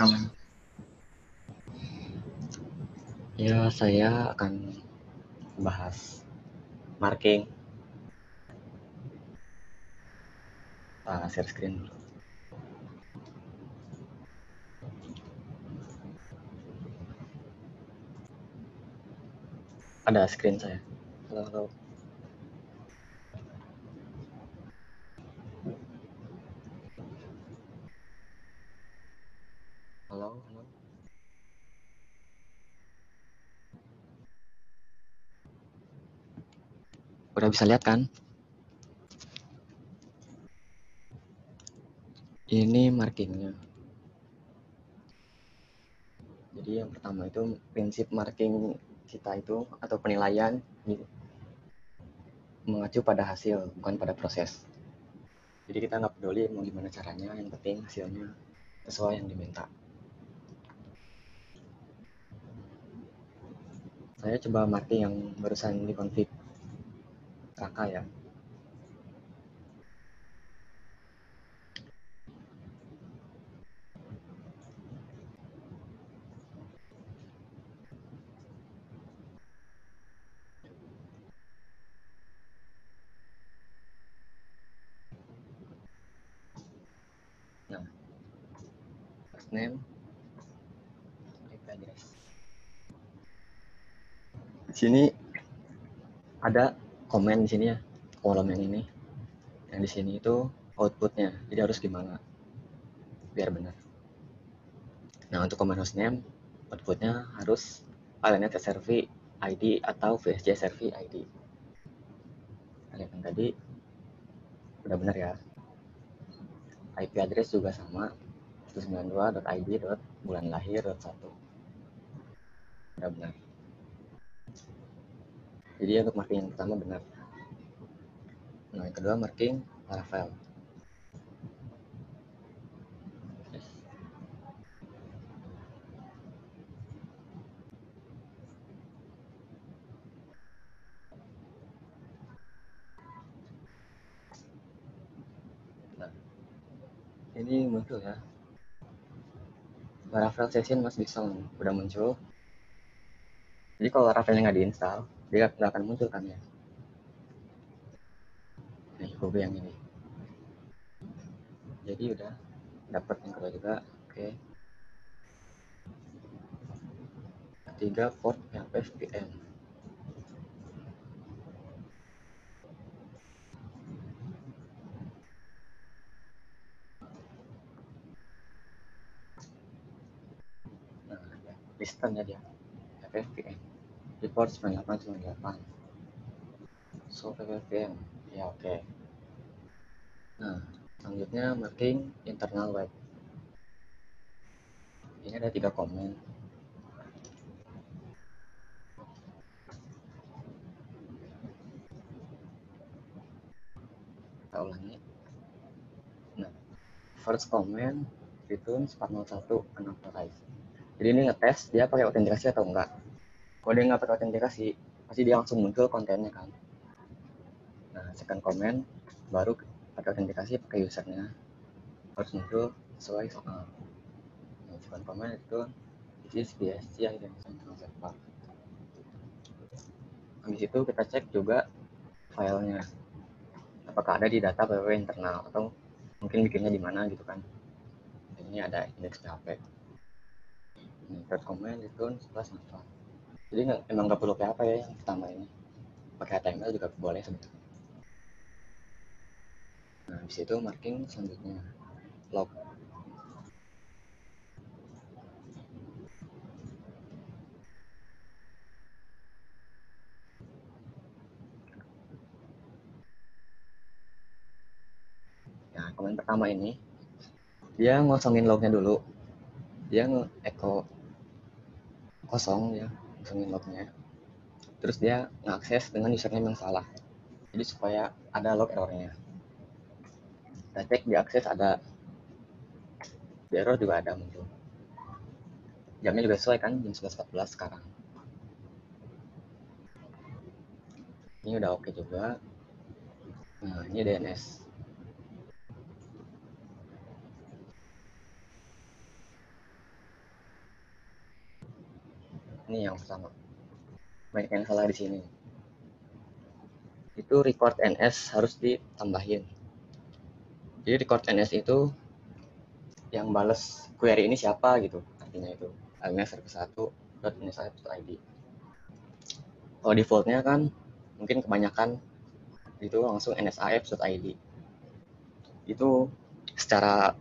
Aman. Ya, saya akan bahas marking. Share screen dulu. Ada screen saya. Halo. Halo. Udah bisa lihat kan? Ini markingnya. Jadi yang pertama itu prinsip marking kita itu atau penilaian mengacu pada hasil, bukan pada proses. Jadi kita nggak peduli mau gimana caranya, yang penting hasilnya sesuai yang diminta. Saya coba marking yang barusan di config Raka ya. Nah, first name, IP address. Di sini ada komen di sini ya, kolom yang ini. Yang di sini itu outputnya, jadi harus gimana biar benar. Nah, untuk komen hostname, outputnya harus ALNet SRV ID atau VSJ SRV ID. Lihat yang tadi udah benar ya. IP address juga sama, 192.id.bulanlahir.1. Udah benar. Jadi untuk marking yang pertama benar. Nah, yang kedua marking Laravel. Nah, ini muncul ya. Laravel session must be sound udah muncul. Jadi kalau Laravelnya nggak diinstal, dia nggak akan muncul kan ya. Nih, gue yang ini. Jadi udah dapat yang kedua juga. Oke. Ketiga port FFPM. Nah, ya, listen ya dia. FFPM. Report 9898. So FFPM. Ya oke. Nah, selanjutnya marking internal web. Ini ada 3 komen. Kita ulangi. Nah, first comment returns 401 unauthorized. Jadi ini ngetes dia pakai autentikasi atau enggak. Kalau dia nggak pakai autentikasi, pasti dia langsung muncul kontennya kan. Nah, second comment baru pakai autentikasi, pakai usernya harus muncul sesuai soal. Nah, second comment itu this is BSC identity server. Habis itu kita cek juga filenya, apakah ada di data PWW internal atau mungkin bikinnya di mana gitu kan. Ini ada index PHP. Ini third comment return plus nova. Jadi emang nggak perlu PHP ya yang pertama ini, pakai HTML juga boleh sebenarnya. Nah, habis itu marking selanjutnya log. Nah, komen pertama ini dia ngosongin lognya dulu, dia nge-echo kosong ya, ngosongin lognya, terus dia ngakses dengan username yang salah, jadi supaya ada log errornya. Kita cek di akses ada, di error juga ada muncul, jamnya juga sesuai kan, jam 11.14 sekarang. Ini udah oke juga. Nah, ini DNS. Ini yang pertama, banyak yang salah di sini. Itu record NS harus ditambahin. Jadi record NS itu yang bales query ini siapa gitu, artinya itu alias server1.id. Kalau defaultnya kan mungkin kebanyakan itu langsung nsaf.id. Itu secara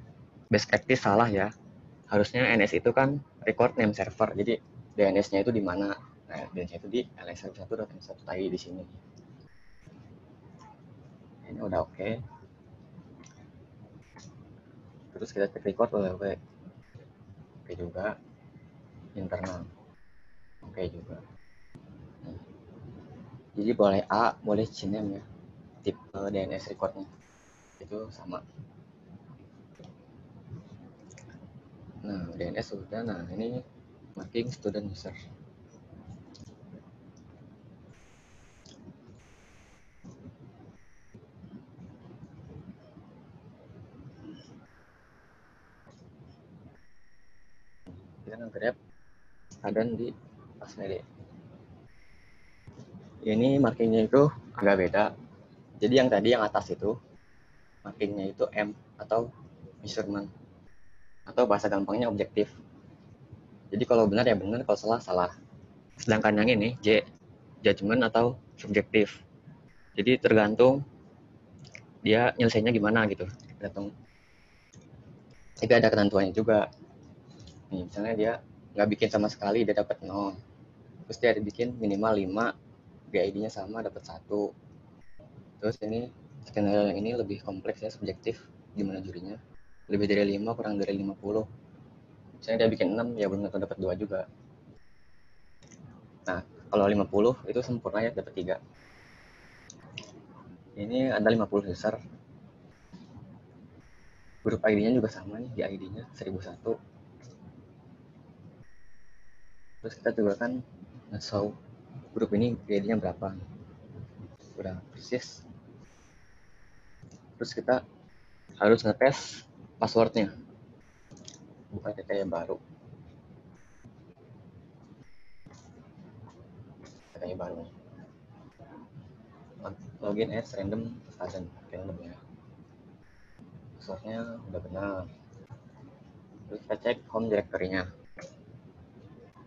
best practice salah ya. Harusnya NS itu kan record name server. Jadi DNS-nya itu di mana? Nah, DNS-nya itu di ls1.ns1.id di sini. Ini udah oke. Terus kita cek record www. Oke juga. Internal. Oke juga. Nah, jadi boleh A, boleh CNAME ya. Tipe DNS recordnya. Itu sama. Nah, DNS sudah. Nah, ini marking student user. Grab, dan di Pasmede. Ini markingnya itu agak beda. Jadi yang tadi yang atas itu markingnya itu M atau measurement, atau bahasa gampangnya objektif. Jadi kalau benar ya benar, kalau salah salah. Sedangkan yang ini J, judgment atau subjektif. Jadi tergantung dia nyelesainnya gimana gitu. Tergantung. Tapi ada ketentuannya juga. Nih, misalnya dia nggak bikin sama sekali, dia dapat 0. Terus dia bikin minimal 5, GID-nya sama, dapat 1. Terus ini skenario yang ini lebih kompleks ya, subjektif, gimana jurinya. Lebih dari 5, kurang dari 50. Misalnya dia bikin 6, ya belum tentu dapat 2 juga. Nah, kalau 50 itu sempurna ya, dapat 3. Ini ada 50 user. Grup ID-nya juga sama nih, di ID-nya 1001. Terus kita juga kan nge-show grup ini ID-nya berapa. Udah persis. Terus kita harus ngetes passwordnya. Buka TT yang baru. TT yang baru. Login as random student. Random ya. Passwordnya udah benar. Terus kita cek home directory-nya.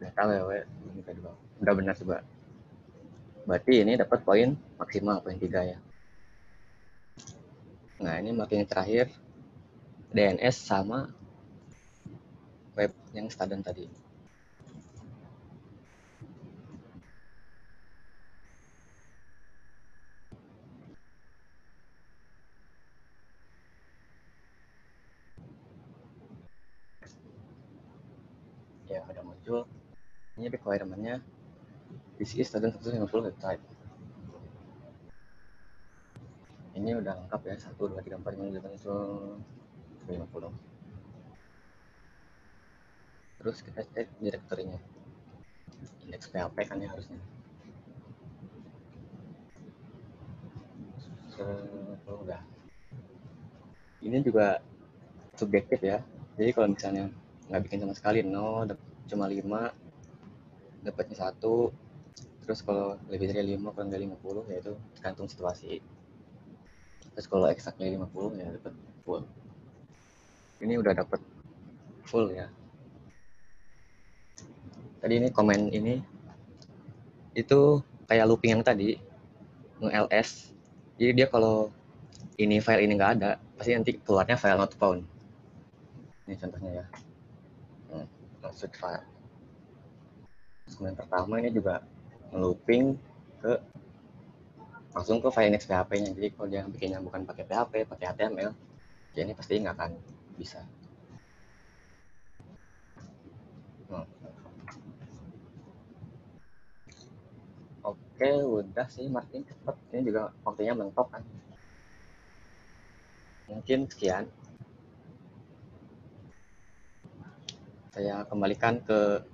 Data www udah benar juga. Berarti ini dapat poin maksimal, poin 3 ya. Nah, ini marking terakhir DNS sama web yang student tadi. Ya, ada muncul. Ini requirement-nya this is student 150 website. Ini udah lengkap ya, 1, 2, 3, 4, 5, 6, 7, 50. Terus kita cek direktorinya. Index PHP kan ya harusnya. Udah. Ini juga subjektif ya. Jadi kalau misalnya nggak bikin sama sekali 0, cuma 5, dapatnya 1. Terus kalau lebih dari 5, kurang dari 50, yaitu tergantung situasi. Terus kalau exactly 50 ya dapat full. Ini udah dapat full ya. Tadi ini komen ini itu kayak looping yang tadi, nge-ls. Jadi dia kalau ini file ini nggak ada, pasti nanti keluarnya file not found. Ini contohnya ya. Maksud file. Kemudian pertama ini juga looping ke langsung ke file index PHP-nya. Jadi kalau dia bikinnya bukan pakai PHP, pakai HTML, ya ini pasti nggak akan bisa. Oke, udah sih Martin, cepet. Ini juga waktunya mentok kan. Mungkin sekian. Saya kembalikan ke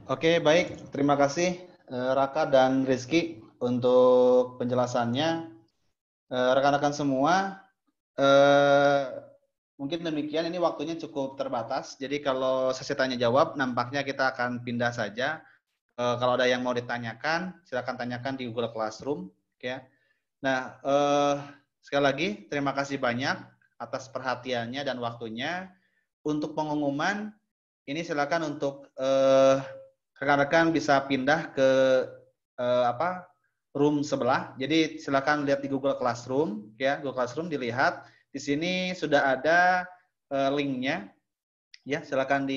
Oke, baik. Terima kasih Raka dan Rizky untuk penjelasannya. Rekan-rekan semua, mungkin demikian. Ini waktunya cukup terbatas. Jadi kalau sesi tanya jawab, nampaknya kita akan pindah saja. Kalau ada yang mau ditanyakan, silakan tanyakan di Google Classroom. Ya. Nah, sekali lagi terima kasih banyak atas perhatiannya dan waktunya. Untuk pengumuman, ini silakan untuk rekan-rekan bisa pindah ke room sebelah. Jadi silakan lihat di Google Classroom, ya Google Classroom dilihat. Di sini sudah ada linknya, ya silakan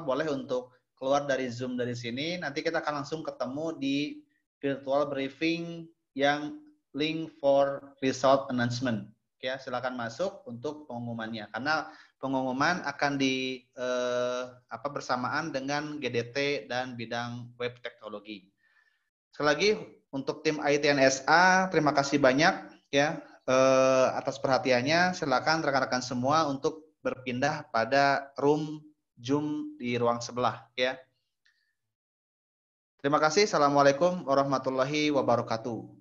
boleh untuk keluar dari Zoom dari sini. Nanti kita akan langsung ketemu di virtual briefing yang link for result announcement. Ya silakan masuk untuk pengumumannya. Karena pengumuman akan bersamaan dengan GDT dan bidang web teknologi. Sekali lagi untuk tim ITNSA terima kasih banyak ya atas perhatiannya. Silakan rekan-rekan semua untuk berpindah pada room Zoom di ruang sebelah ya. Terima kasih. Assalamualaikum warahmatullahi wabarakatuh.